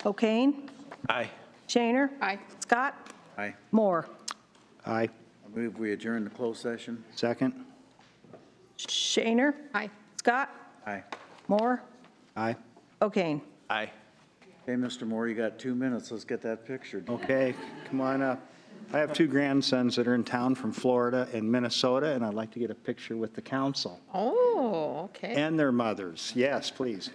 O'Kane? Aye. Shaner? Aye. Scott? Aye. Moore? Aye. I move we adjourn the closed session. Second? Shaner? Aye. Scott? Aye. Moore? Aye. O'Kane? Aye. Okay, Mr. Moore, you got 2 minutes. Let's get that picture. Okay, come on up. I have two grandsons that are in town from Florida and Minnesota, and I'd like to get a picture with the council Oh, okay. and their mothers. Yes, please.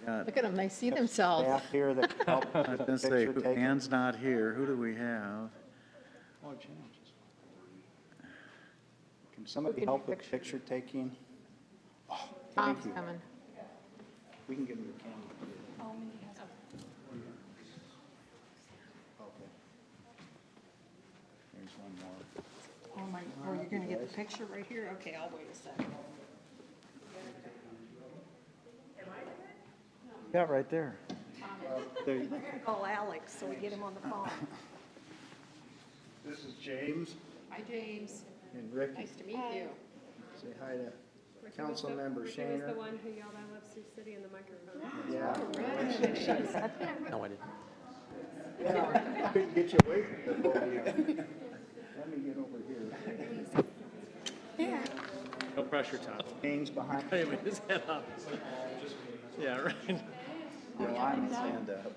Look at them, they see themselves. Staff here that can help I was with going the to say, picture taking. Ann's not here. Who do we have? Oh, Jan, can somebody help with picture taking? Oh, thank Tom's you. coming. We can give them the camera. Okay. There's one more. Oh, my, oh, you're going to get the picture right here? Okay, I'll wait a second. Yeah, right there. There you go. Call Alex, so we get him on the phone. This is James Hi, James. and Ricky. Nice to meet you. Say hi to council member Ricky was the Shaner. one who yelled, "I love Sioux City" in the microphone. Yeah. No, I didn't. Yeah, couldn't get you away from the podium. Let me get over here. No pressure, Tom. James behind. Hey, with his head up. Yeah, right. No, I stand up.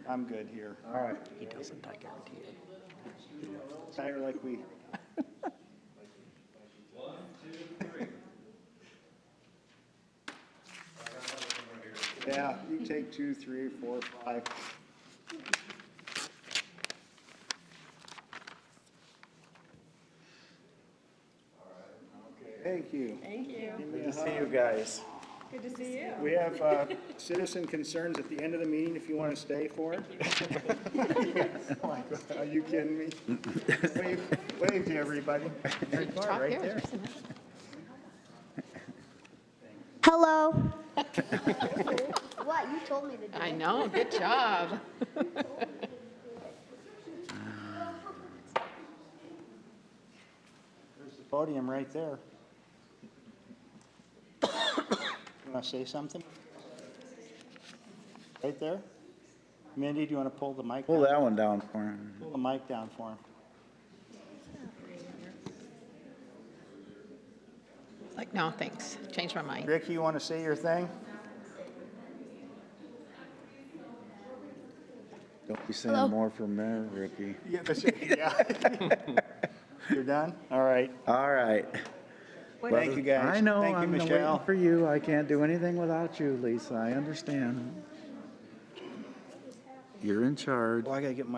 I'm good here. All right. He doesn't, I guarantee it. Tire like we. Yeah, you take 2, 3, 4, 5. Thank you. Thank you. Give me a Good to see hug. you guys. Good to see you. We have citizen concerns at the end of the meeting if you want to stay for it. Are you kidding me? Wave to everybody. There you are, right there. Hello. What? You told me to do I it. know, good job. There's the podium right there. You want to say something? Right there? Mindy, do you want to pull the mic? Pull down? that one down for him. Pull the mic down for him. Like, no, thanks. Changed my mind. Ricky, you want to say your thing? Don't be saying Hello. more from there, Ricky. Yeah. You're done? All right. All right. Thank you, guys. I know, Thank you, I'm waiting Michelle. for you. I can't do anything without you, Lisa. I understand. You're in charge. Well, I got to get my.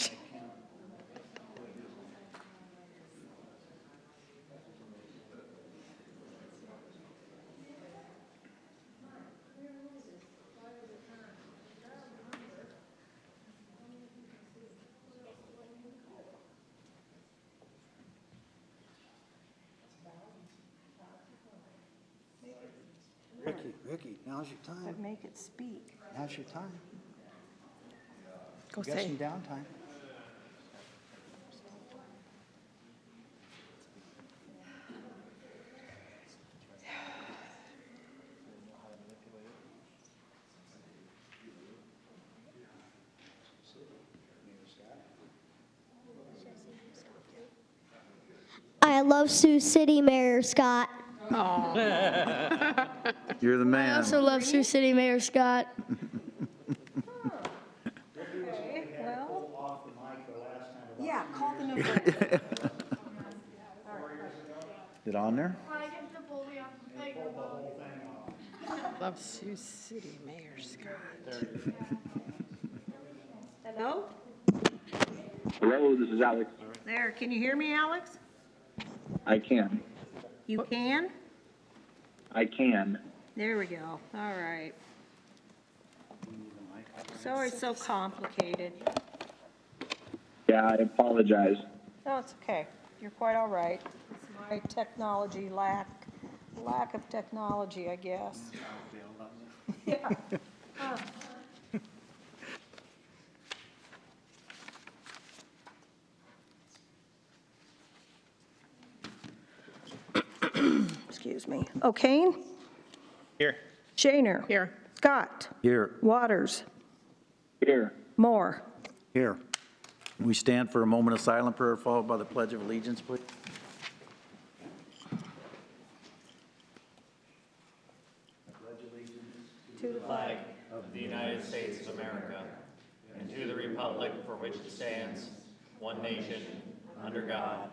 Ricky, now's your time. But make it speak. Now's your time. Go You got say. some downtime. I love Sioux City Mayor Scott. Oh, You're the I man. also love Sioux City Mayor Scott. Well, yeah, call the number. Get on there? love Sioux City Mayor Scott. Hello? Hello, this is Alex. There, can you hear me, Alex? I can. You can? I can. There we go. All right. Sorry, it's so complicated. Yeah, I apologize. No, it's okay. You're quite all right. It's my technology lack of technology, I guess. Yeah. Excuse me. O'Kane? Here. Shaner. Here. Scott. Here. Waters. Here. Moore. Here. We stand for a moment of silent prayer followed by the Pledge of Allegiance, please. To the flag Of the United States of America, and to the republic for which it stands, one nation, under God,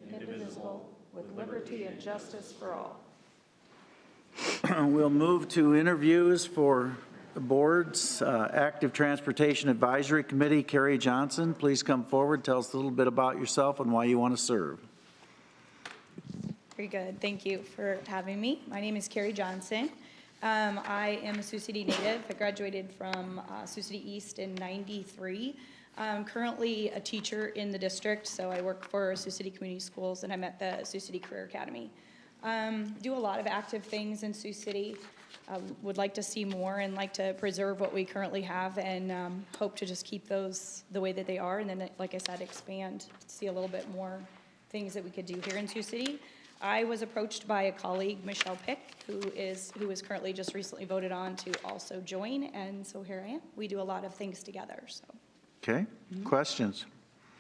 indivisible, with liberty and justice for all. We'll move to interviews for the boards. Active Transportation Advisory Committee, Carrie Johnson, please come forward. Tell us a little bit about yourself and why you want to serve. Very good. Thank you for having me. My name is Carrie Johnson. I am a Sioux City native. I graduated from Sioux City East in '93. I'm currently a teacher in the district, so I work for Sioux City Community Schools, and I'm at the Sioux City Career Academy. Do a lot of active things in Sioux City. Would like to see more and like to preserve what we currently have, and hope to just keep those the way that they are, and then, like I said, expand, see a little bit more things that we could do here in Sioux City. I was approached by a colleague, Michelle Pick, who is currently just recently voted on to also join, and so here I am. We do a lot of things together, so. Okay, questions?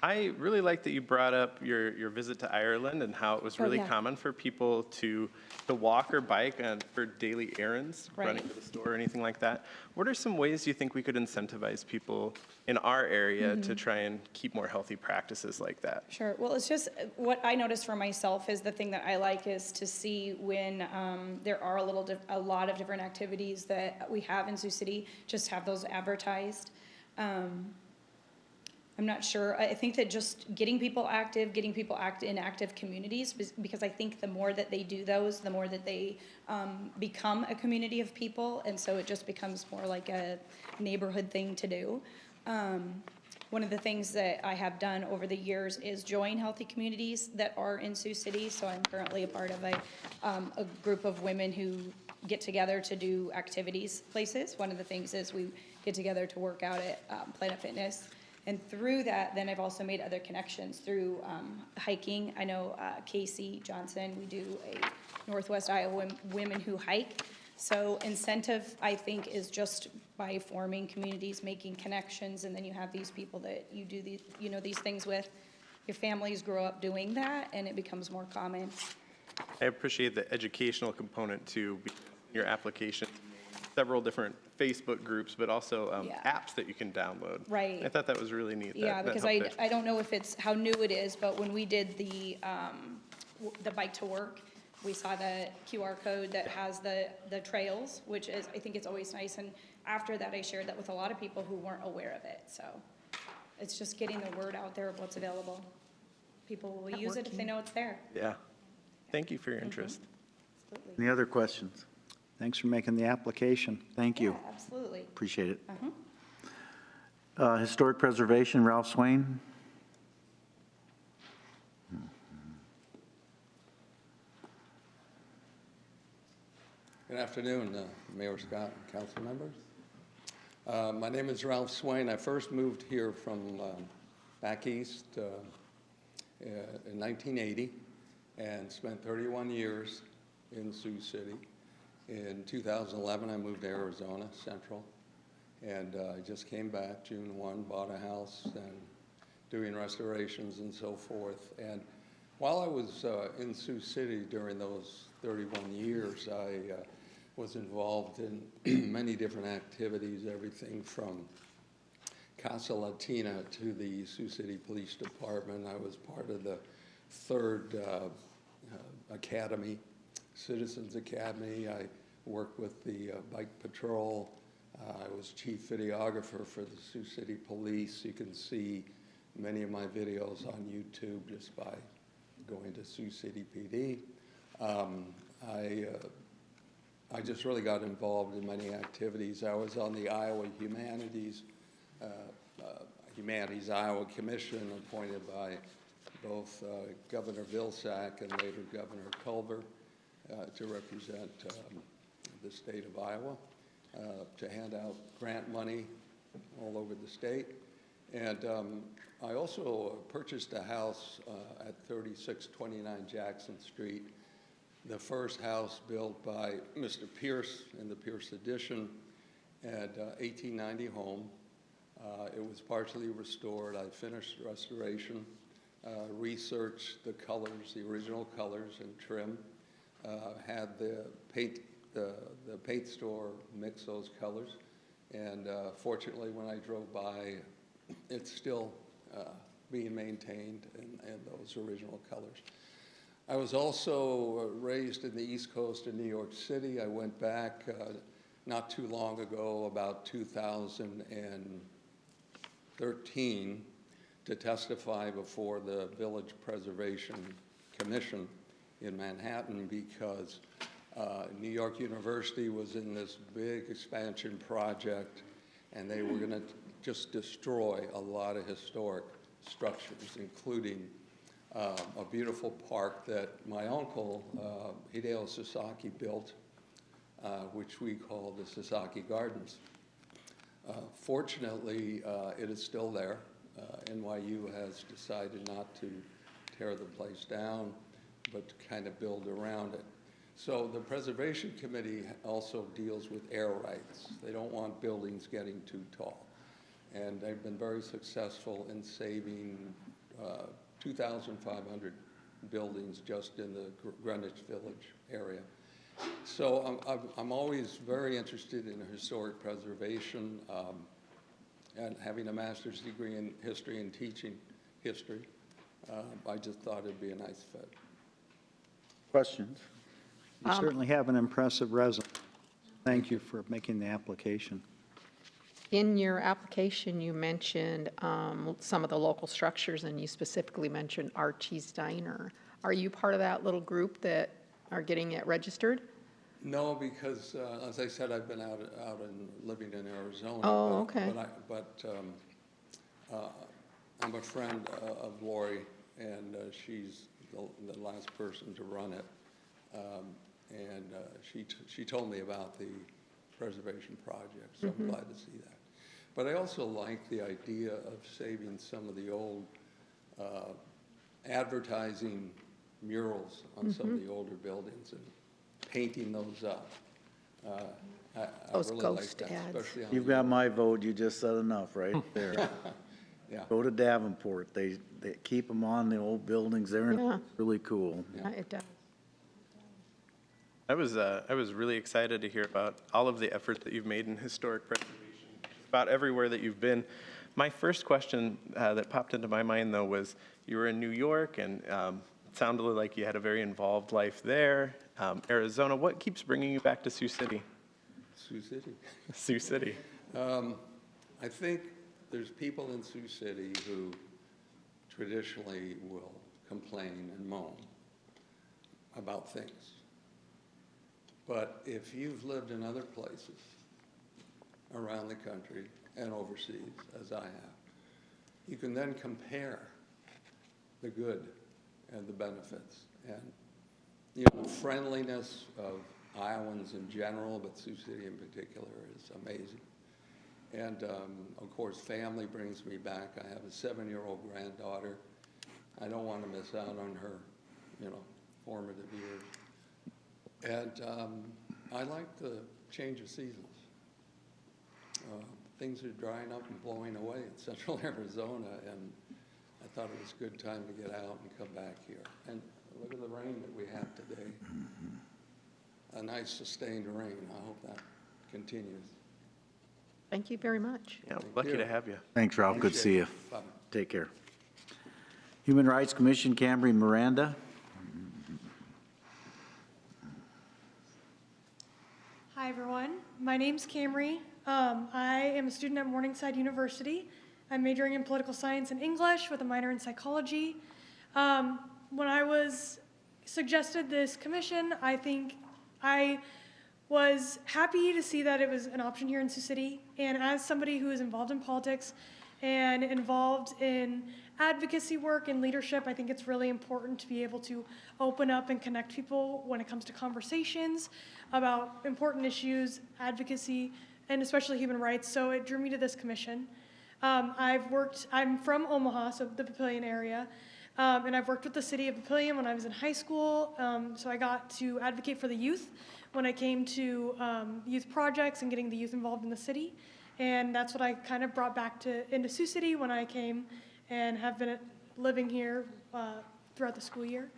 I really like that you brought up your visit to Ireland and how it was really yeah. common for people to walk or bike for daily errands, Right. running to the store or anything like that. What are some ways you think we could incentivize people in our area to try and keep more healthy practices like that? Sure. Well, it's just what I noticed for myself is the thing that I like is to see when there are a lot of different activities that we have in Sioux City, just have those advertised. I'm not sure. I think that just getting people in active communities, because I think the more that they do those, the more that they become a community of people, and so it just becomes more like a neighborhood thing to do. One of the things that I have done over the years is join healthy communities that are in Sioux City, so I'm currently a part of a group of women who get together to do activities places. One of the things is we get together to work out at Planet Fitness. And through that, then I've also made other connections through hiking. I know Casey Johnson, we do a Northwest Iowa Women Who Hike. So incentive, I think, is just by forming communities, making connections, and then you have these people that you do these things with. Your families grow up doing that, and it becomes more common. I appreciate the educational component to your application. Several different Facebook groups, but also Yeah. apps that you can download. Right. I thought that was really neat. Yeah, That because helped I don't know if it's how new it is, but when we did the bike to work, we saw the QR code that has the trails, which is, I think it's always nice. And after that, I shared that with a lot of people who weren't aware of it. So it's just getting the word out there of what's available. People will use it if they know it's there. Yeah. Thank you for your interest. Absolutely. Any other questions? Thanks for making the application. Thank you. Yeah, absolutely. Appreciate it. Historic Preservation, Ralph Swain. Good afternoon, Mayor Scott and council members. My name is Ralph Swain. I first moved here from back east in 1980 and spent 31 years in Sioux City. In 2011, I moved to Arizona Central, and I just came back June 1, bought a house and doing restorations and so forth. And while I was in Sioux City during those 31 years, I was involved in many different activities, everything from Casa Latina to the Sioux City Police Department. I was part of the 3rd Academy, Citizens Academy. I worked with the Bike Patrol. I was chief videographer for the Sioux City Police. You can see many of my videos on YouTube just by going to Sioux City PD. I just really got involved in many activities. I was on the Iowa Humanities Iowa Commission, appointed by both Governor Vilsack and later Governor Culver to represent the state of Iowa, to hand out grant money all over the state. And I also purchased a house at 3629 Jackson Street the first house built by Mr. Pierce in the Pierce Addition at 1890 home. It was partially restored. I finished restoration, researched the colors, the original colors and trim, had the paint store mix those colors. And fortunately, when I drove by, it's still being maintained in those original colors. I was also raised in the East Coast in New York City. I went back not too long ago, about 2013, to testify before the Village Preservation Commission in Manhattan because New York University was in this big expansion project, and they were going to just destroy a lot of historic structures, including a beautiful park that my uncle, Hideo Sasaki, built, which we call the Sasaki Gardens. Fortunately, it is still there. NYU has decided not to tear the place down, but to kind of build around it. So the Preservation Committee also deals with air rights. They don't want buildings getting too tall. And they've been very successful in saving 2,500 buildings just in the Greenwich Village area. So I'm always very interested in historic preservation and having a master's degree in history and teaching history. I just thought it'd be a nice fit. Questions? You certainly have an impressive resume. Thank you for making the application. In your application, you mentioned some of the local structures, and you specifically mentioned Archie's Diner. Are you part of that little group that are getting it registered? No, because as I said, I've been out and living in Arizona. Oh, okay. But I'm a friend of Lori, and she's the last person to run it. And she told me about the preservation project, so I'm glad to see that. But I also like the idea of saving some of the old advertising murals on some of the older buildings and painting those up. I Those really like ghost that, ads. especially on You've the- got my vote, you just said enough right there. Yeah. Go to Davenport, they keep them on the old buildings there, and Yeah. it's really cool. Yeah, it does. I was really excited to hear about all of the effort that you've made in historic preservation, about everywhere that you've been. My first question that popped into my mind, though, was you were in New York, and it sounded like you had a very involved life there. Arizona, what keeps bringing you back to Sioux City? Sioux City. Sioux City. I think there's people in Sioux City who traditionally will complain and moan about things. But if you've lived in other places around the country and overseas, as I have, you can then compare the good and the benefits. And, you know, the friendliness of Iowans in general, but Sioux City in particular, is amazing. And, of course, family brings me back. I have a 7-year-old granddaughter. I don't want to miss out on her, you know, formative years. And I like the change of seasons. Things are drying up and blowing away in central Arizona, and I thought it was a good time to get out and come back here. And look at the rain that we had today. A nice sustained rain. I hope that continues. Thank you very much. Yeah, lucky you. to have you. Thanks, Ralph, good to see you. Bye. Take care. Human Rights Commission, Camry Miranda. Hi, everyone. My name's Camry. I am a student at Morningside University. I'm majoring in political science and English with a minor in psychology. When I was suggested this commission, I think I was happy to see that it was an option here in Sioux City. And as somebody who is involved in politics and involved in advocacy work and leadership, I think it's really important to be able to open up and connect people when it comes to conversations about important issues, advocacy, and especially human rights. So it drew me to this commission. I'm from Omaha, so the Papillion area. And I've worked with the city of Papillion when I was in high school, so I got to advocate for the youth when I came to youth projects and getting the youth involved in the city. And that's what I kind of brought back into Sioux City when I came and have been living here throughout the school year.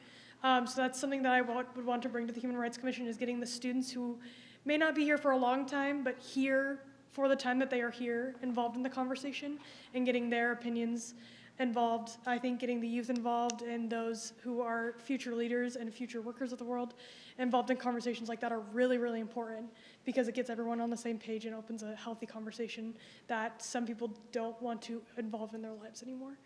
So that's something that I would want to bring to the Human Rights Commission, is getting the students who may not be here for a long time, but here for the time that they are here, involved in the conversation and getting their opinions involved. I think getting the youth involved and those who are future leaders and future workers of the world involved in conversations like that are really, really important, because it gets everyone on the same page and opens a healthy conversation that some people don't want to involve in their lives anymore.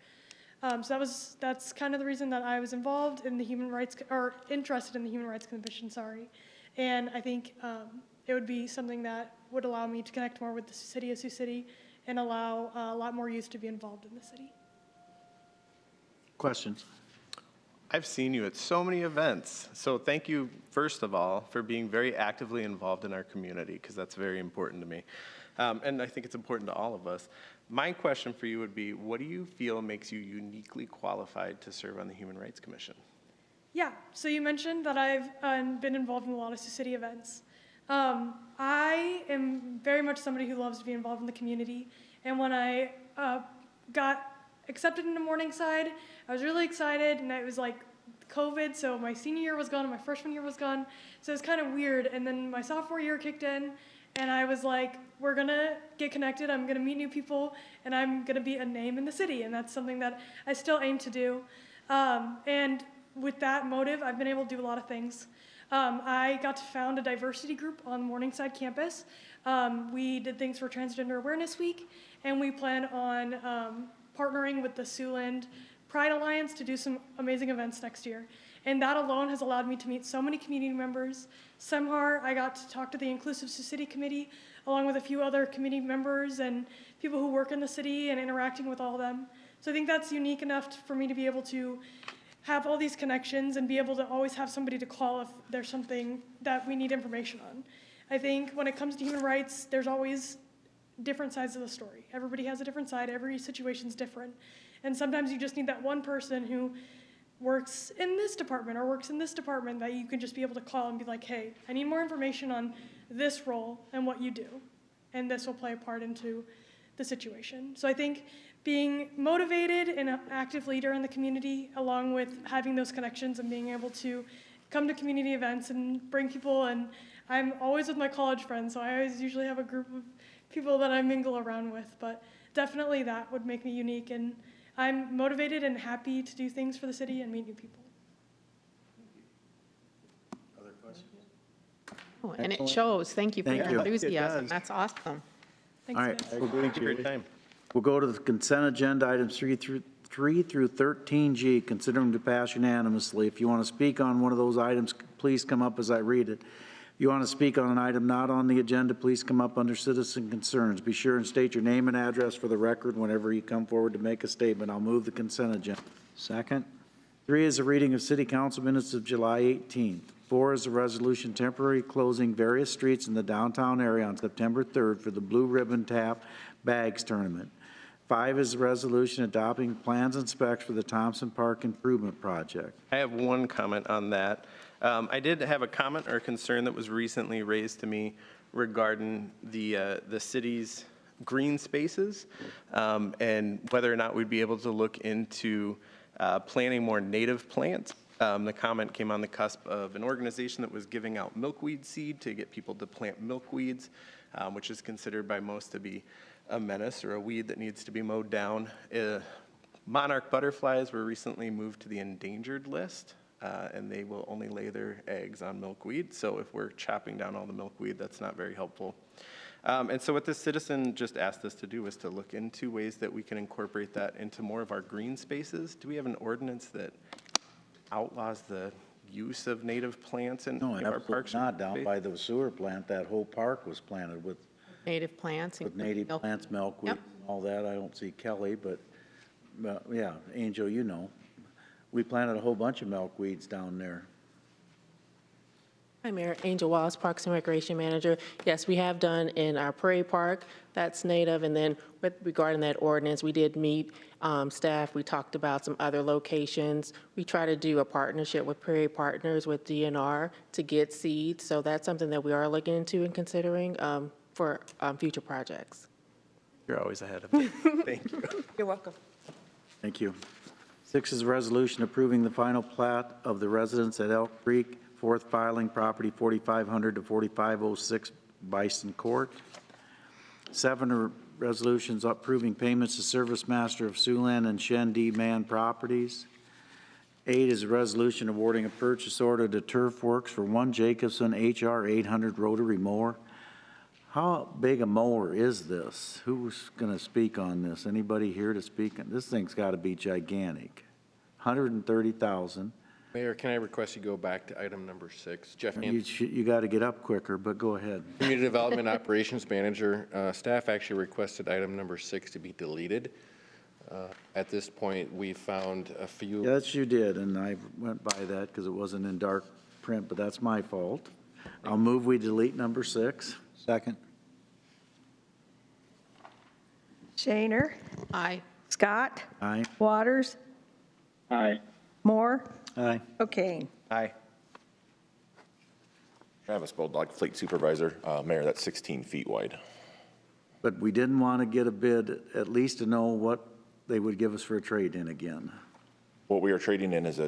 So that's kind of the reason that I was involved in the interested in the Human Rights Commission, sorry. And I think it would be something that would allow me to connect more with the city of Sioux City and allow a lot more youth to be involved in the city. Questions? I've seen you at so many events. So thank you, first of all, for being very actively involved in our community, because that's very important to me. And I think it's important to all of us. My question for you would be, what do you feel makes you uniquely qualified to serve on the Human Rights Commission? Yeah, so you mentioned that I've been involved in a lot of Sioux City events. I am very much somebody who loves to be involved in the community. And when I got accepted into Morningside, I was really excited, and it was like COVID, so my senior year was gone and my freshman year was gone, so it was kind of weird. And then my sophomore year kicked in, and I was like, we're gonna get connected, I'm gonna meet new people, and I'm gonna be a name in the city, and that's something that I still aim to do. And with that motive, I've been able to do a lot of things. I got to found a diversity group on Morningside campus. We did things for Transgender Awareness Week, and we plan on partnering with the Siouxland Pride Alliance to do some amazing events next year. And that alone has allowed me to meet so many community members. Somehow I got to talk to the Inclusive Sioux City Committee, along with a few other committee members and people who work in the city, and interacting with all of them. So I think that's unique enough for me to be able to have all these connections and be able to always have somebody to call if there's something that we need information on. I think when it comes to human rights, there's always different sides of the story. Everybody has a different side, every situation's different. And sometimes you just need that one person who works in this department or works in this department that you can just be able to call and be like, hey, I need more information on this role and what you do. And this will play a part into the situation. So I think being motivated and an active leader in the community, along with having those connections and being able to come to community events and bring people, and I'm always with my college friends, so I always usually have a group of people that I mingle around with, but definitely that would make me unique, and I'm motivated and happy to do things for the city and meet new people. Other questions? Oh, and it shows. Thank you for your Thank you. enthusiasm. It does. That's awesome. Thanks, All right. guys. Thank you for your time. We'll go to the consent agenda, items 3 through 13G, consider them to pass unanimously. If you want to speak on one of those items, please come up as I read it. If you want to speak on an item not on the agenda, please come up under citizen concerns. Be sure and state your name and address for the record whenever you come forward to make a statement. I'll move the consent agenda. Second. 3 is a reading of city council minutes of July 18th. 4 is a resolution temporarily closing various streets in the downtown area on September 3rd for the Blue Ribbon Tap Bags Tournament. 5 is a resolution adopting plans and specs for the Thompson Park Improvement Project. I have one comment on that. I did have a comment or concern that was recently raised to me regarding the city's green spaces, and whether or not we'd be able to look into planting more native plants. The comment came on the cusp of an organization that was giving out milkweed seed to get people to plant milkweeds, which is considered by most to be a menace or a weed that needs to be mowed down. Monarch butterflies were recently moved to the endangered list, and they will only lay their eggs on milkweed. So if we're chopping down all the milkweed, that's not very helpful. And so what this citizen just asked us to do was to look into ways that we can incorporate that into more of our green spaces. Do we have an ordinance that outlaws the use of native plants in No, our absolutely parks? not. Down by the sewer plant, that whole park was planted with Native plants. native milk- plants, milkweed, Yep. all that. I don't see Kelly, but yeah, Angel, you know. We planted a whole bunch of milkweeds down there. Hi, Mayor. Angel Wallace, Parks and Recreation Manager. Yes, we have done in our Prairie Park, that's native. And then with regarding that ordinance, we did meet staff. We talked about some other locations. We try to do a partnership with Prairie Partners with DNR to get seeds. So that's something that we are looking into and considering for future projects. You're always ahead of me. Thank you. You're welcome. Thank you. 6 is a resolution approving the final plat of the residence at Elk Creek, fourth filing, property 4500 to 4506 Bison Court. 7 are resolutions approving payments to Service Master of Siouxland and Shen D. Mann Properties. 8 is a resolution awarding a purchase order to Turf Works for one Jacobson HR 800 rotary mower. How big a mower is this? Who's going to speak on this? Anybody here to speak? This thing's got to be gigantic. 130,000. Mayor, can I request you go back to item number 6? Jeff Hansen, You got to get up quicker, but go ahead. Community Development Operations Manager. Staff actually requested item number 6 to be deleted. At this point, we found a few. Yes, you did, and I went by that because it wasn't in dark print, but that's my fault. I'll move we delete number 6. Second. Shaner, Aye. Scott, Aye. Waters, Aye. Moore, Aye. O'Kane. Aye. Travis Bulldog, Fleet Supervisor. Mayor, that's 16 feet wide. But we didn't want to get a bid, at least to know what they would give us for a trade-in again. What we are trading in is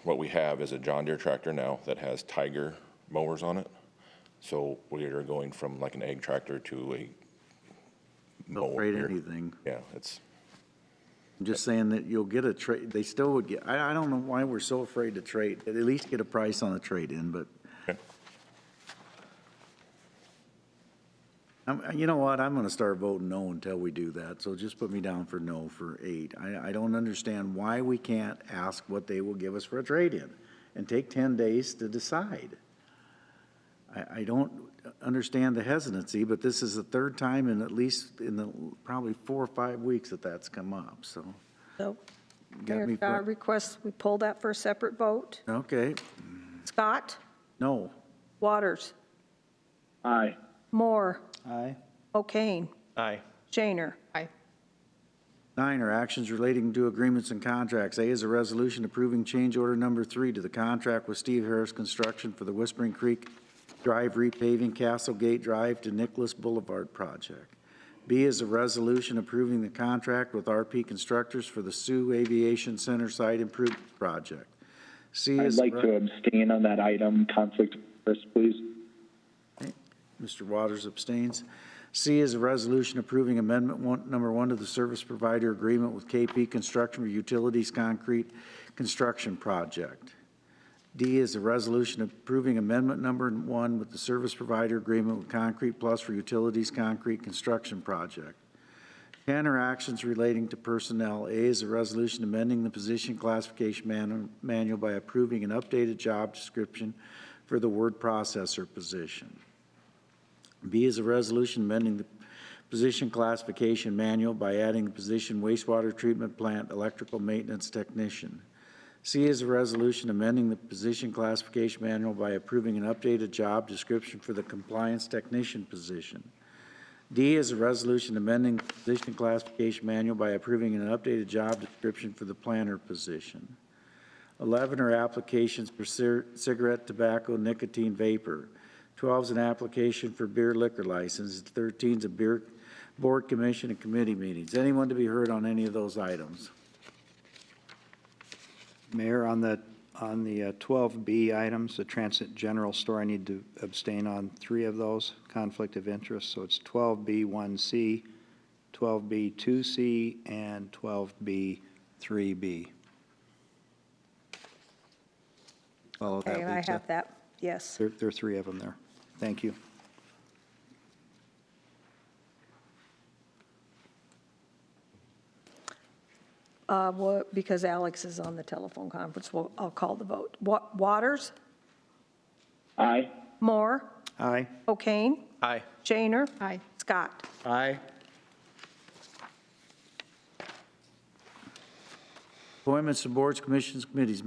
what we have is a John Deere tractor now that has Tiger mowers on it. So we are going from like an egg tractor to a They'll mower. trade anything. Yeah, it's. I'm just saying that you'll get a trade, they still would get, I don't know why we're so afraid to trade, at least get a price on the trade-in, but. Okay. You know what, I'm gonna start voting no until we do that, so just put me down for no for 8. I don't understand why we can't ask what they will give us for a trade-in and take 10 days to decide. I don't understand the hesitancy, but this is the third time in at least in the probably 4 or 5 weeks that that's come up, so. So, Got Mayor me Scott requests we pull that for a separate vote. Okay, Scott, no. Waters, Aye. Moore, Aye. O'Kane, Aye. Shaner. Aye. 9 are actions relating to agreements and contracts. A is a resolution approving change order number 3 to the contract with Steve Harris Construction for the Whispering Creek Drive repaving Castle Gate Drive to Nicholas Boulevard project. B is a resolution approving the contract with RP Constructors for the Sioux Aviation Center site improvement project. C I'd is like to abstain on that item. Conflict of interest, please. Mr. Waters abstains. C is a resolution approving amendment number 1 to the service provider agreement with KP Construction for Utilities Concrete Construction Project. D is a resolution approving amendment number 1 with the service provider agreement with Concrete Plus for Utilities Concrete Construction Project. 10 are actions relating to personnel. A is a resolution amending the position classification manual by approving an updated job description for the word processor position. B is a resolution amending the position classification manual by adding the position wastewater treatment plant electrical maintenance technician. C is a resolution amending the position classification manual by approving an updated job description for the compliance technician position. D is a resolution amending the position classification manual by approving an updated job description for the planner position. 11 are applications for cigarette, tobacco, nicotine vapor. 12 is an application for beer liquor license. 13 is a beer board commission and committee meetings. Anyone to be heard on any of those items? Mayor, on the 12B items, the Transit General Store, I need to abstain on 3 of those, conflict of interest. So it's 12B1C, 12B2C, and 12B3B. Follow that, Okay, I Lisa. have that, yes. There are 3 of them there. Thank you. Because Alex is on the telephone conference, I'll call the vote. Waters, Aye. Moore, Aye. O'Kane, Aye. Shaner, Aye. Scott. Aye. Appointments to boards, commissions, committees.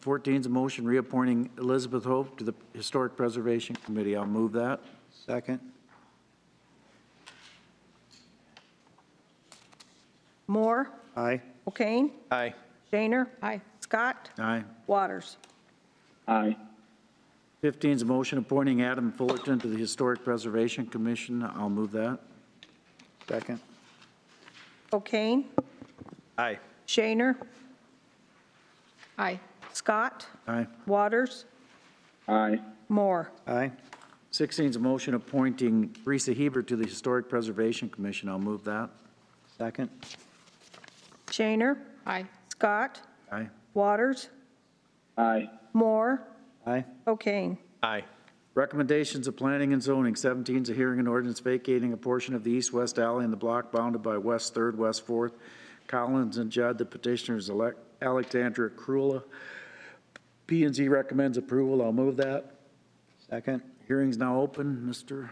14 is a motion reappointing Elizabeth Hope to the Historic Preservation Committee. I'll move that. Second. Moore, Aye. O'Kane, Aye. Shaner, Aye. Scott, Aye. Waters. Aye. 15 is a motion appointing Adam Fullerton to the Historic Preservation Commission. I'll move that. Second. O'Kane, Aye. Shaner, Aye. Scott, Aye. Waters, Aye. Moore. Aye. 16 is a motion appointing Teresa Hebert to the Historic Preservation Commission. I'll move that. Second. Shaner, Aye. Scott, Aye. Waters, Aye. Moore, Aye. O'Kane. Aye. Recommendations of planning and zoning. 17 is a hearing and ordinance vacating a portion of the east-west alley in the block bounded by West 3rd, West 4th, Collins and Judd. The petitioner is Alexandra Krula. P&Z recommends approval. I'll move that. Second. Hearing's now open. Mr.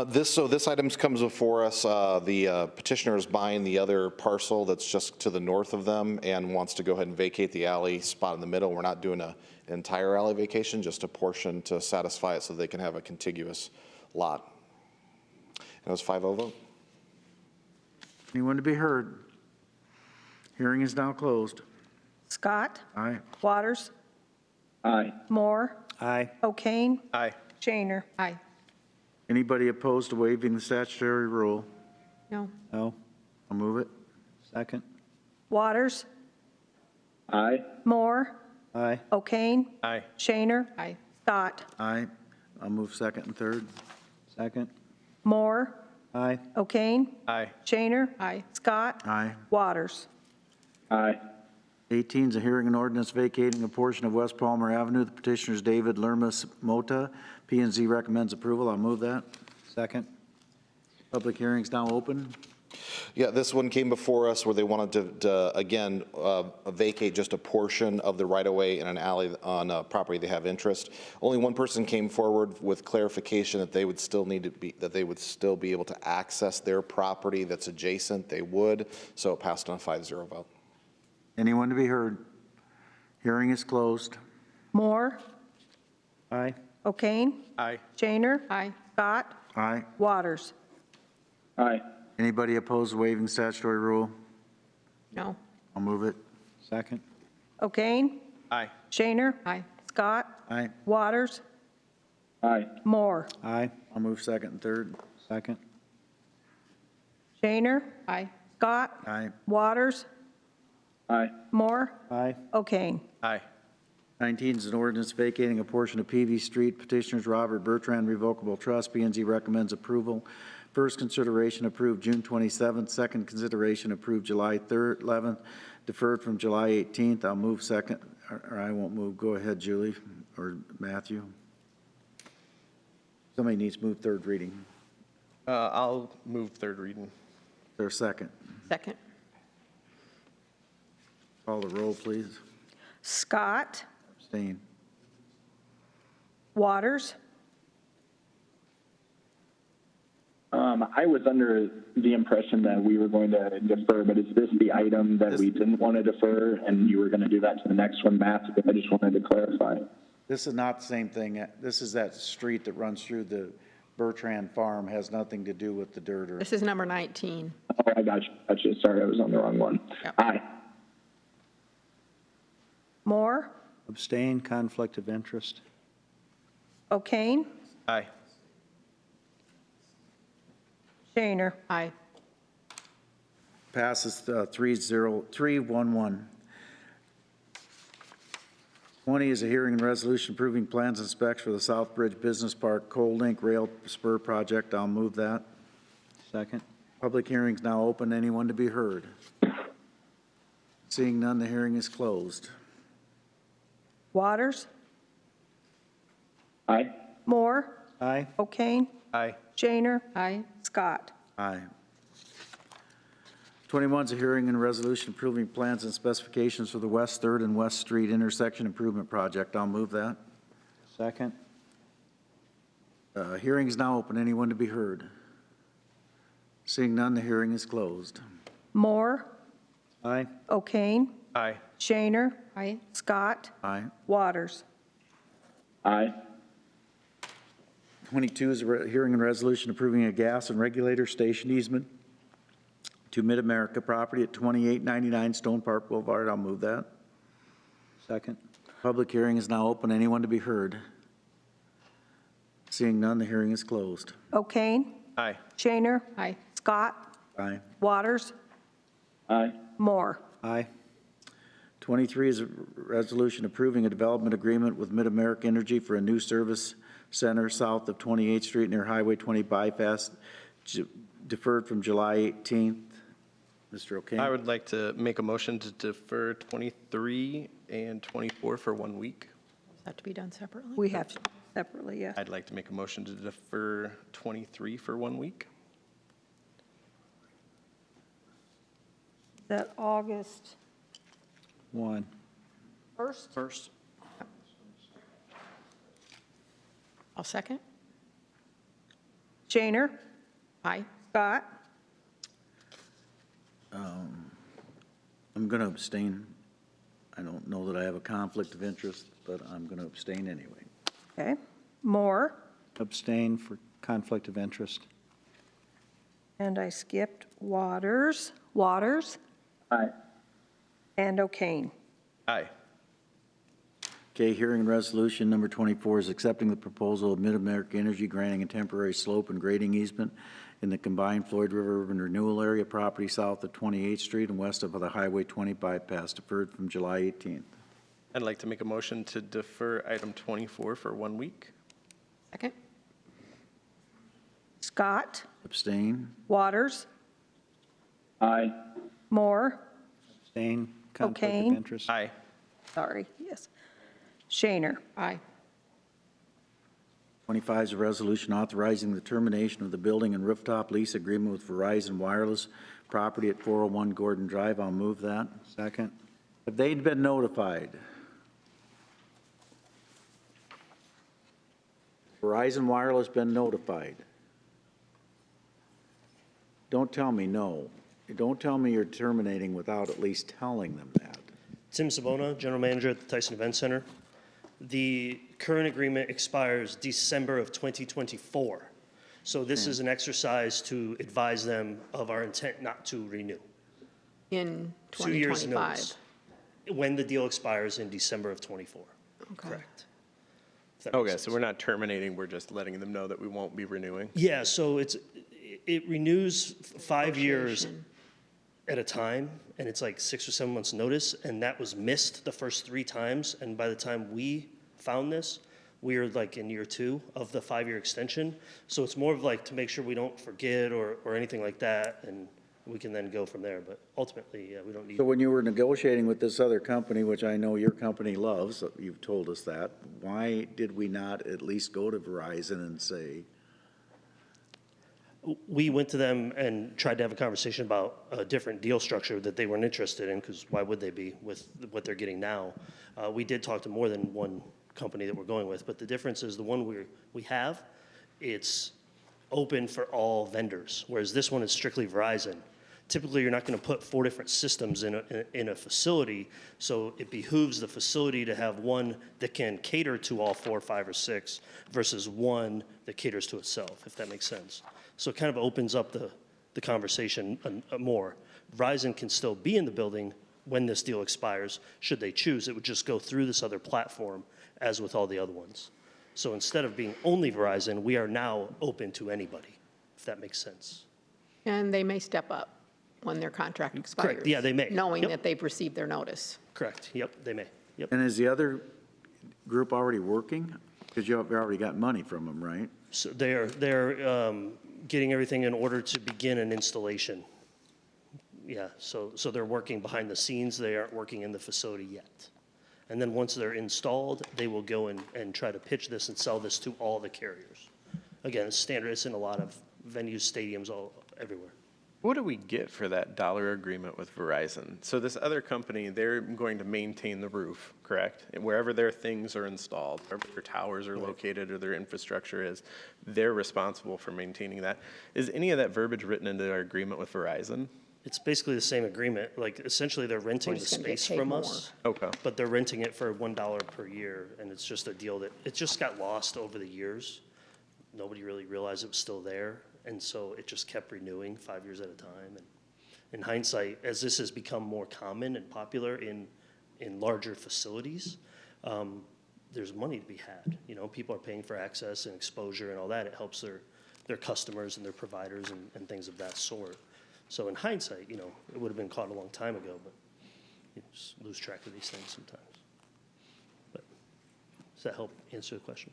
This item comes before us. The petitioner is buying the other parcel that's just to the north of them and wants to go ahead and vacate the alley spot in the middle. We're not doing an entire alley vacation, just a portion to satisfy it so they can have a contiguous lot. And it was 5-0 vote. Anyone to be heard? Hearing is now closed. Scott, Aye. Waters, Aye. Moore, Aye. O'Kane, Aye. Shaner. Aye. Anybody opposed to waiving the statutory rule? No. No. I'll move it. Second. Waters, Aye. Moore, Aye. O'Kane, Aye. Shaner, Aye. Scott, Aye. I'll move second and third. Second. Moore, Aye. O'Kane, Aye. Shaner, Aye. Scott, Aye. Waters. Aye. 18 is a hearing and ordinance vacating a portion of West Palmer Avenue. The petitioner is David Lermus Mota. P&Z recommends approval. I'll move that. Second. Public hearing's now open. Yeah, this one came before us where they wanted to again, vacate just a portion of the right-of-way in an alley on a property they have interest. Only one person came forward with clarification that they would still need to be, that they would still be able to access their property that's adjacent. They would, so it passed on a 5-0 vote. Anyone to be heard? Hearing is closed. Moore, Aye. O'Kane, Aye. Shaner, Aye. Scott, Aye. Waters. Aye. Anybody opposed to waiving statutory rule? No. I'll move it. Second. O'Kane, Aye. Shaner, Aye. Scott, Aye. Waters, Aye. Moore. Aye. I'll move second and third. Second. Shaner, Aye. Scott, Aye. Waters, Aye. Moore, Aye. O'Kane. Aye. 19 is an ordinance vacating a portion of PV Street. Petitioners Robert Bertrand Revocable Trust. P&Z recommends approval. First consideration approved June 27th. Second consideration approved July 3rd, 11th. Deferred from July 18th. I'll move second, or I won't move. Go ahead, Julie or Matthew. Somebody needs to move third reading. I'll move third reading. Is there a second? Second. Call the roll, please. Scott, Abstain. Waters, I was under the impression that we were going to defer, but is this the item that we didn't want to defer and you were going to do that to the next one, Matt? I just wanted to clarify. This is not the same thing. This is that street that runs through the Bertrand Farm. Has nothing to do with the dirt or. This is number 19. Oh, I got you. Gotcha. Sorry, I was on the wrong one. Yep. Aye. Moore, Abstain. Conflict of interest. O'Kane, Aye. Shaner. Aye. Passes 3-0-3-1-1. 20 is a hearing and resolution approving plans and specs for the Southbridge Business Park Coal Link Rail Spur Project. I'll move that. Second. Public hearing's now open. Anyone to be heard? Seeing none, the hearing is closed. Waters, Aye. Moore, Aye. O'Kane, Aye. Shaner, Aye. Scott. Aye. 21 is a hearing and resolution approving plans and specifications for the West 3rd and West Street intersection improvement project. I'll move that. Second. Hearing is now open. Anyone to be heard? Seeing none, the hearing is closed. Moore, Aye. O'Kane. Aye. Shaner. Aye. Scott. Aye. Waters. Aye. 22 is a hearing and resolution approving a gas and regulator station easement to Mid-America property at 2899 Stone Park Boulevard. I'll move that. Second. Public hearing is now open. Anyone to be heard? Seeing none, the hearing is closed. O'Kane. Aye. Shaner. Aye. Scott. Aye. Waters. Aye. Moore. Aye. 23 is a resolution approving a development agreement with Mid-America Energy for a new service center south of 28th Street near Highway 20 bypass, deferred from July 18th. Mr. O'Kane? I would like to make a motion to defer 23 and 24 for 1 week. Does that to be done separately? We have to separately, yes. I'd like to make a motion to defer 23 for 1 week. Is that August 1. 1st? First. I'll second. Shaner. Aye. Scott. I'm going to abstain. I don't know that I have a conflict of interest, but I'm going to abstain anyway. Okay. Moore. Abstain for conflict of interest. And I skipped Waters. Waters. Aye. And O'Kane. Aye. Okay, hearing and resolution number 24 is accepting the proposal of Mid-America Energy granting a temporary slope and grading easement in the combined Floyd River Urban Renewal Area property south of 28th Street and west of the Highway 20 bypass, deferred from July 18th. I'd like to make a motion to defer item 24 for 1 week. Second. Scott. Abstain? Waters. Aye. Moore. Abstain, conflict of O'Kane. interest. Aye. Sorry, yes. Shaner. Aye. 25 is a resolution authorizing the termination of the building and rooftop lease agreement with Verizon Wireless property at 401 Gordon Drive. I'll move that. Second. Have they been notified? Verizon Wireless been notified? Don't tell me no. Don't tell me you're terminating without at least telling them that. Tim Sabona, General Manager at the Tyson Event Center. The current agreement expires December of 2024. So this is an exercise to advise them of our intent not to renew. In 2 years 2025. notice. When the deal expires in December of '24. Okay. Correct. If that makes Okay, sense. so we're not terminating, we're just letting them know that we won't be renewing. Yeah, so it renews 5 years Negotiation. at a time, and it's like 6 or 7 months' notice, and that was missed the first 3 times, and by the time we found this, we were like in year 2 of the 5-year extension. So it's more of like to make sure we don't forget or anything like that, and we can then go from there. But ultimately, yeah, we don't need. So when you were negotiating with this other company, which I know your company loves, you've told us that, why did we not at least go to Verizon and say, We went to them and tried to have a conversation about a different deal structure that they weren't interested in, because why would they be with what they're getting now? We did talk to more than one company that we're going with, but the difference is the one we have, it's open for all vendors, whereas this one is strictly Verizon. Typically, you're not going to put 4 different systems in a facility, so it behooves the facility to have one that can cater to all 4, 5, or 6 versus one that caters to itself, if that makes sense. So it kind of opens up the conversation more. Verizon can still be in the building when this deal expires, should they choose. It would just go through this other platform, as with all the other ones. So instead of being only Verizon, we are now open to anybody, if that makes sense. And they may step up when their contract expires. Correct. Yeah, they may. Knowing Yep. that they've received their notice. Correct. Yep, they may. Yep. and is the other group already working? Because you already got money from them, right? So they're getting everything in order to begin an installation. Yeah, so they're working behind the scenes. They aren't working in the facility yet. And then once they're installed, they will go and try to pitch this and sell this to all the carriers. Again, it's standard. It's in a lot of venues, stadiums, everywhere. What do we get for that dollar agreement with Verizon? So this other company, they're going to maintain the roof, correct? And wherever their things are installed, wherever their towers are located or their infrastructure is, they're responsible for maintaining that. Is any of that verbiage written into our agreement with Verizon? It's basically the same agreement. Like, essentially, they're renting We're the just gonna get space paid from more. us. Okay. But they're renting it for $1 per year, and it's just a deal that, it just got lost over the years. Nobody really realized it was still there, and so it just kept renewing 5 years at a time. And in hindsight, as this has become more common and popular in larger facilities, there's money to be had. You know, people are paying for access and exposure and all that. It helps their customers and their providers and things of that sort. So in hindsight, you know, it would have been caught a long time ago, but you just lose track of these things sometimes. But does that help answer the question?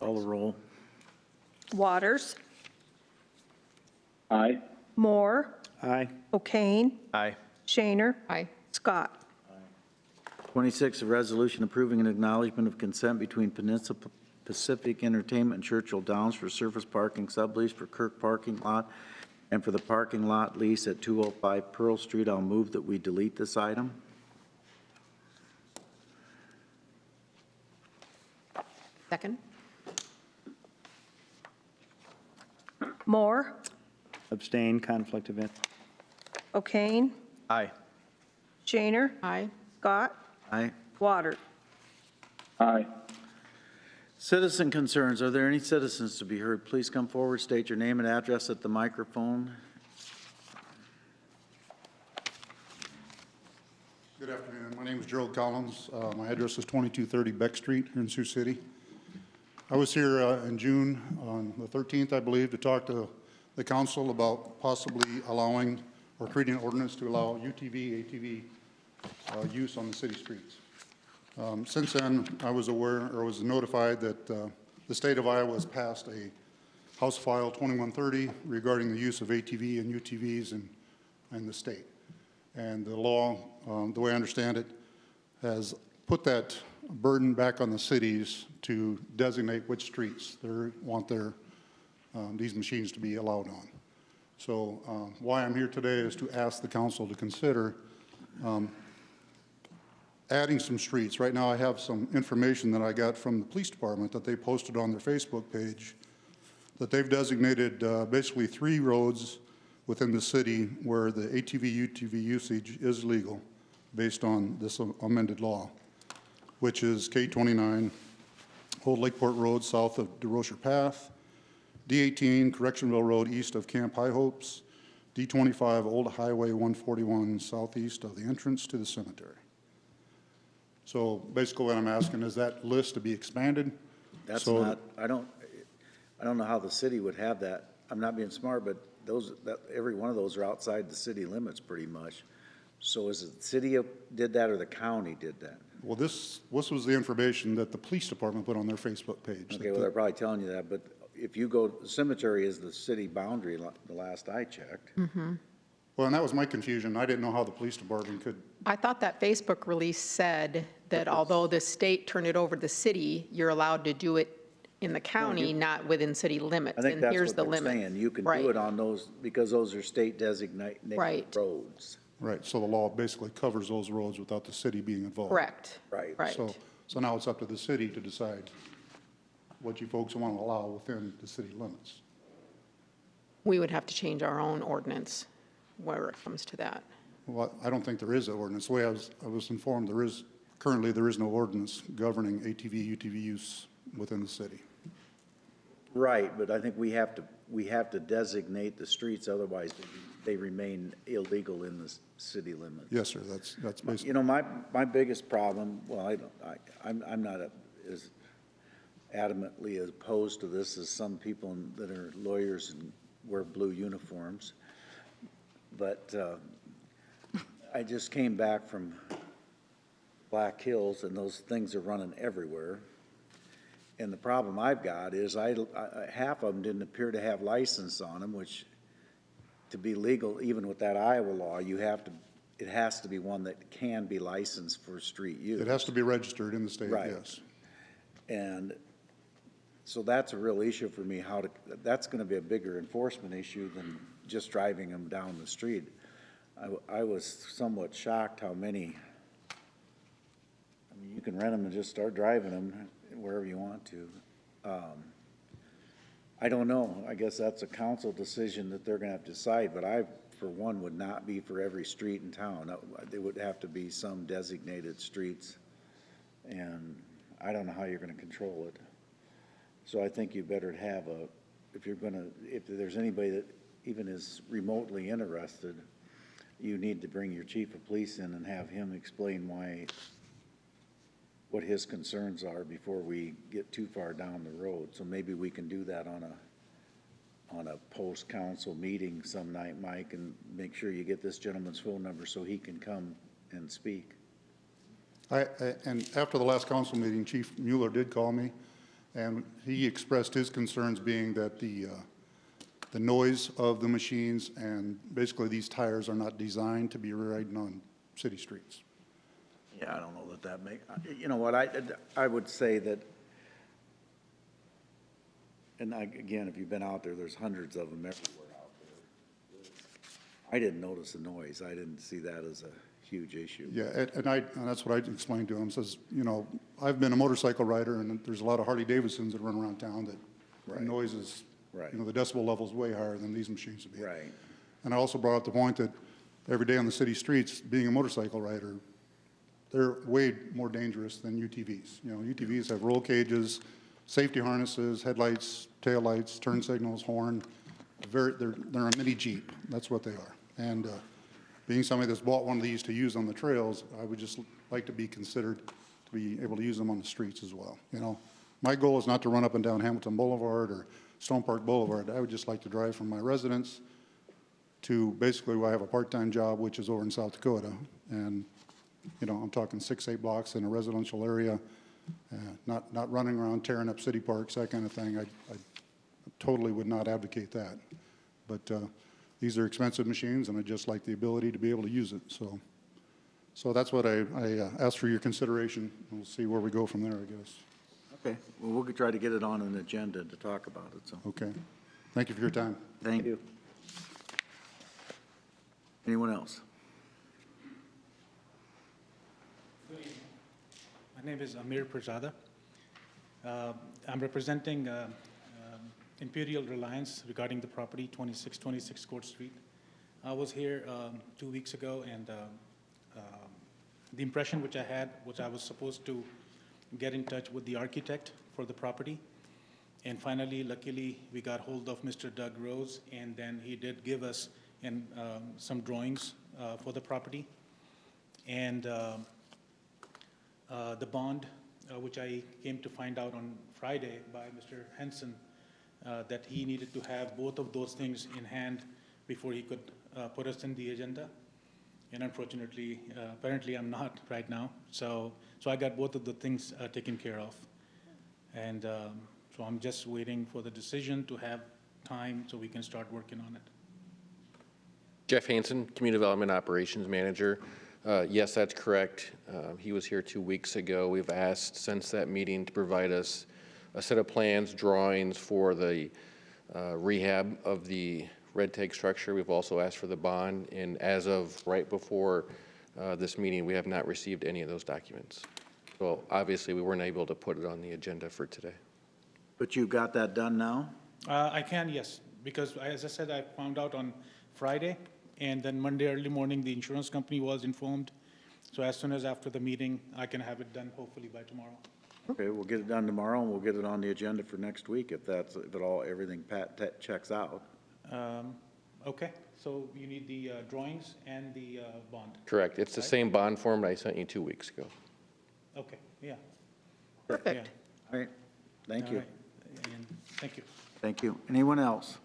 Call the roll. Waters, Aye. Moore, Aye. O'Kane, Aye. Shaner, Aye. Scott. 26, a resolution approving an acknowledgement of consent between Peninsula Pacific Entertainment and Churchill Downs for surface parking sublease for Kirk parking lot and for the parking lot lease at 205 Pearl Street. I'll move that we delete this item. Second? Moore, Abstain, conflict of interest. O'Kane, Aye. Shaner, Aye. Scott, Aye. Waters. Aye. Citizen concerns. Are there any citizens to be heard? Please come forward, state your name and address at the microphone. Good afternoon. My name is Gerald Collins. My address is 2230 Beck Street here in Sioux City. I was here in June on the 13th, I believe, to talk to the council about possibly allowing or creating an ordinance to allow UTV, ATV use on the city streets. Since then, I was aware or was notified that the state of Iowa has passed a House File 2130 regarding the use of ATV and UTVs in the state. And the law, the way I understand it, has put that burden back on the cities to designate which streets they want these machines to be allowed on. So why I'm here today is to ask the council to consider adding some streets. Right now I have some information that I got from the police department that they posted on their Facebook page that they've designated basically 3 roads within the city where the ATV, UTV usage is legal based on this amended law, which is K29, Old Lakeport Road south of DeRocher Path, D18, Correctionville Road east of Camp High Hopes, D25, Old Highway 141 southeast of the entrance to the cemetery. So basically what I'm asking is that list to be expanded. That's not, I don't know how the city would have that. I'm not being smart, but every one of those are outside the city limits pretty much. So is it the city did that or the county did that? Well, this was the information that the police department put on their Facebook page. Okay, well, they're probably telling you that, but if you go, the cemetery is the city boundary, the last I checked. Well, and that was my confusion. I didn't know how the police department could. I thought that Facebook release said that although the state turned it over to the city, you're allowed to do it in the county, not within city limits. I think And that's here's what the they're limit. saying. You can Right. do it on those because those are state designated Right. roads. Right, so the law basically covers those roads without the city being involved. Correct. Right. Right. So now it's up to the city to decide what you folks want to allow within the city limits. We would have to change our own ordinance where it comes to that. Well, I don't think there is an ordinance. The way I was informed, currently there is no ordinance governing ATV, UTV use within the city. Right, but I think we have to designate the streets, otherwise they remain illegal in the city limits. Yes, sir, that's basically. You know, my biggest problem, well, I'm not as adamantly opposed to this as some people that are lawyers and wear blue uniforms, but I just came back from Black Hills and those things are running everywhere. And the problem I've got is half of them didn't appear to have license on them, which to be legal, even with that Iowa law, it has to be one that can be licensed for street use. It has to be registered in the state, Right. yes. And so that's a real issue for me, that's gonna be a bigger enforcement issue than just driving them down the street. I was somewhat shocked how many, I mean, you can rent them and just start driving them wherever you want to. I don't know. I guess that's a council decision that they're gonna have to decide, but I, for one, would not be for every street in town. There would have to be some designated streets, and I don't know how you're gonna control it. So I think you better have if there's anybody that even is remotely interested, you need to bring your chief of police in and have him explain what his concerns are before we get too far down the road. So maybe we can do that on a post-council meeting some night, Mike, and make sure you get this gentleman's phone number so he can come and speak. And after the last council meeting, Chief Mueller did call me, and he expressed his concerns being that the noise of the machines and basically these tires are not designed to be riding on city streets. Yeah, I don't know you know what, I would say that, and again, if you've been out there, there's hundreds of them everywhere out there. I didn't notice the noise. I didn't see that as a huge issue. Yeah, and that's what I explained to him. Says, you know, I've been a motorcycle rider, and there's a lot of Harley Davidsons that run around town that the noise is, you know, the decibel level is way higher than these machines would be. Right. And I also brought up the point that every day on the city streets, being a motorcycle rider, they're way more dangerous than UTVs. You know, UTVs have roll cages, safety harnesses, headlights, taillights, turn signals, horn. They're a mini Jeep. That's what they are. And being somebody that's bought one of these to use on the trails, I would just like to be considered to be able to use them on the streets as well. You know, my goal is not to run up and down Hamilton Boulevard or Stone Park Boulevard. I would just like to drive from my residence to basically where I have a part-time job, which is over in South Dakota. And, you know, I'm talking 6-8 blocks in a residential area, not running around tearing up city parks, that kind of thing. I totally would not advocate that. But these are expensive machines, and I just like the ability to be able to use it. So that's what I asked for your consideration. We'll see where we go from there, I guess. Okay, well, we'll try to get it on an agenda to talk about it, so. Okay. Thank you for your time. Thank you. Anyone else? My name is Amir Pirzada. I'm representing Imperial Reliance regarding the property 2626 Court Street. I was here 2 weeks ago, and the impression which I had was I was supposed to get in touch with the architect for the property. And finally, luckily, we got hold of Mr. Doug Rose, and then he did give us some drawings for the property. And the bond, which I came to find out on Friday by Mr. Henson, that he needed to have both of those things in hand before he could put us in the agenda. And unfortunately, apparently I'm not right now. So I got both of the things taken care of. And so I'm just waiting for the decision to have time so we can start working on it. Jeff Hansen, Community Development Operations Manager. Yes, that's correct. He was here 2 weeks ago. We've asked since that meeting to provide us a set of plans, drawings for the rehab of the red tag structure. We've also asked for the bond, and as of right before this meeting, we have not received any of those documents. So obviously, we weren't able to put it on the agenda for today. But you got that done now? I can, yes, because as I said, I found out on Friday, and then Monday early morning, the insurance company was informed. So as soon as after the meeting, I can have it done hopefully by tomorrow. Okay, we'll get it done tomorrow, and we'll get it on the agenda for next week if everything checks out. Okay, so you need the drawings and the bond? Correct. It's the same bond form I sent you 2 weeks ago. Okay, yeah. Perfect. All right, thank you. All right. And thank you. Thank you. Anyone else?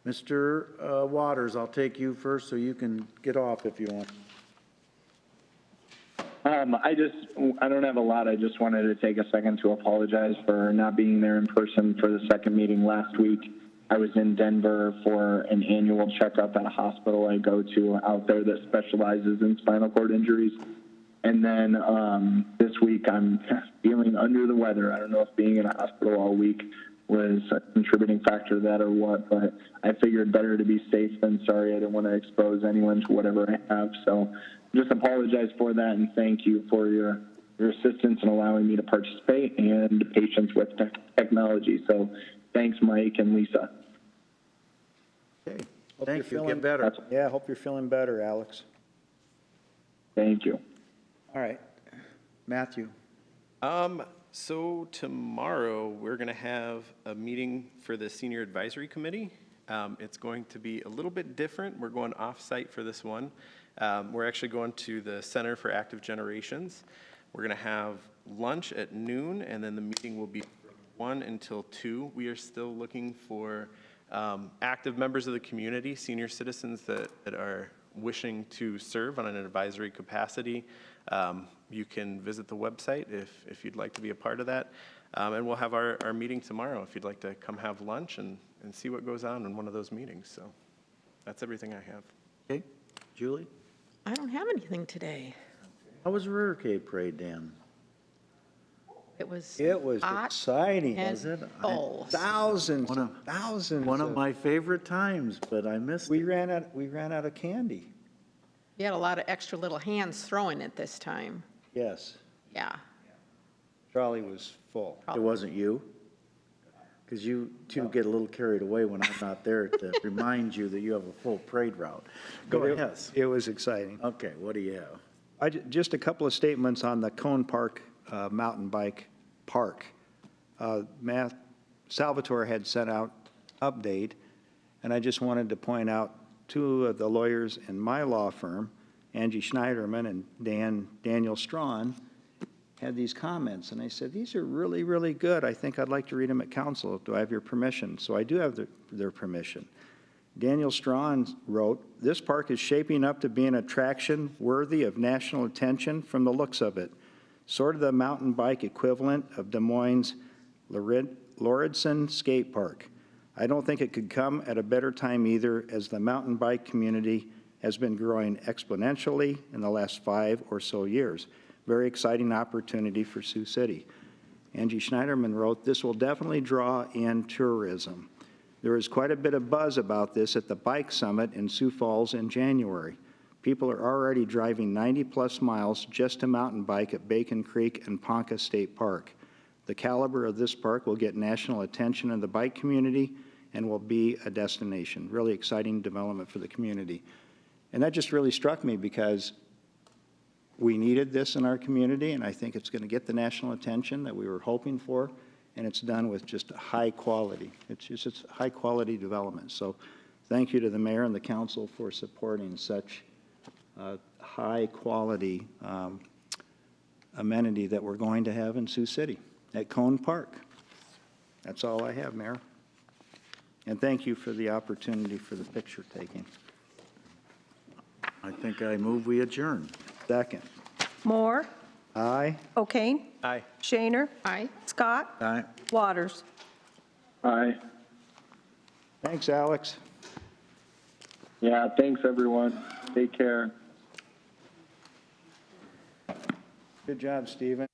Mr. Waters, I'll take you first so you can get off if you want. I don't have a lot. I just wanted to take a second to apologize for not being there in person for the second meeting last week. I was in Denver for an annual checkup at a hospital I go to out there that specializes in spinal cord injuries. And then this week I'm feeling under the weather. I don't know if being in a hospital all week was a contributing factor to that or what, but I figured better to be safe than sorry. I didn't want to expose anyone to whatever I have. So just apologize for that, and thank you for your your assistance in allowing me to participate and patience with technology. So thanks, Mike and Lisa. Okay, Hope thank you're you. feeling- Get better. Yeah, hope you're feeling better, Alex. Thank you. All right. Matthew? So tomorrow, we're going to have a meeting for the Senior Advisory Committee. It's going to be a little bit different. We're going off-site for this one. We're actually going to the Center for Active Generations. We're going to have lunch at noon, and then the meeting will be from 1 until 2. We are still looking for active members of the community, senior citizens that are wishing to serve on an advisory capacity. You can visit the website if you'd like to be a part of that. And we'll have our meeting tomorrow if you'd like to come have lunch and see what goes on in one of those meetings. So that's everything I have. Okay. Julie? I don't have anything today. How was Rivercade Parade, Dan? It was hot exciting. and Was it? full. Thousands, One of- thousands. One of my favorite times, but I missed it. We ran out of candy. You had a lot of extra little hands throwing it this time. Yes, Yeah. trolley was full. It wasn't you? Because you two get a little carried away when I'm not there to remind you that you have a full parade route. Go But ahead. It was exciting. Okay, what do you have? Just a couple of statements on the Cone Park mountain bike park. Salvatore had sent out update, and I just wanted to point out two of the lawyers in my law firm, Angie Schneiderman and Daniel Strawn, had these comments, and I said, these are really, really good. I think I'd like to read them at council. Do I have your permission? So I do have their permission. Daniel Strawn wrote, "This park is shaping up to be an attraction worthy of national attention from the looks of it. Sort of the mountain bike equivalent of Des Moines' Lauridsen Skate Park. I don't think it could come at a better time either, as the mountain bike community has been growing exponentially in the last 5 or so years. Very exciting opportunity for Sioux City." Angie Schneiderman wrote, "This will definitely draw in tourism. There is quite a bit of buzz about this at the Bike Summit in Sioux Falls in January. People are already driving 90-plus miles just to mountain bike at Bacon Creek and Ponca State Park. The caliber of this park will get national attention in the bike community and will be a destination." Really exciting development for the community. And that just really struck me because we needed this in our community, and I think it's going to get the national attention that we were hoping for, and it's done with just high quality. It's high-quality development. So thank you to the mayor and the council for supporting such high-quality amenity that we're going to have in Sioux City at Cone Park. That's all I have, Mayor. And thank you for the opportunity for the picture taking. I think I move we adjourn. Second. Moore, Aye. O'Kane, Aye. Shaner, Aye. Scott, Aye. Waters. Aye. Thanks, Alex. Yeah, thanks, everyone. Take care. Good job, Stephen.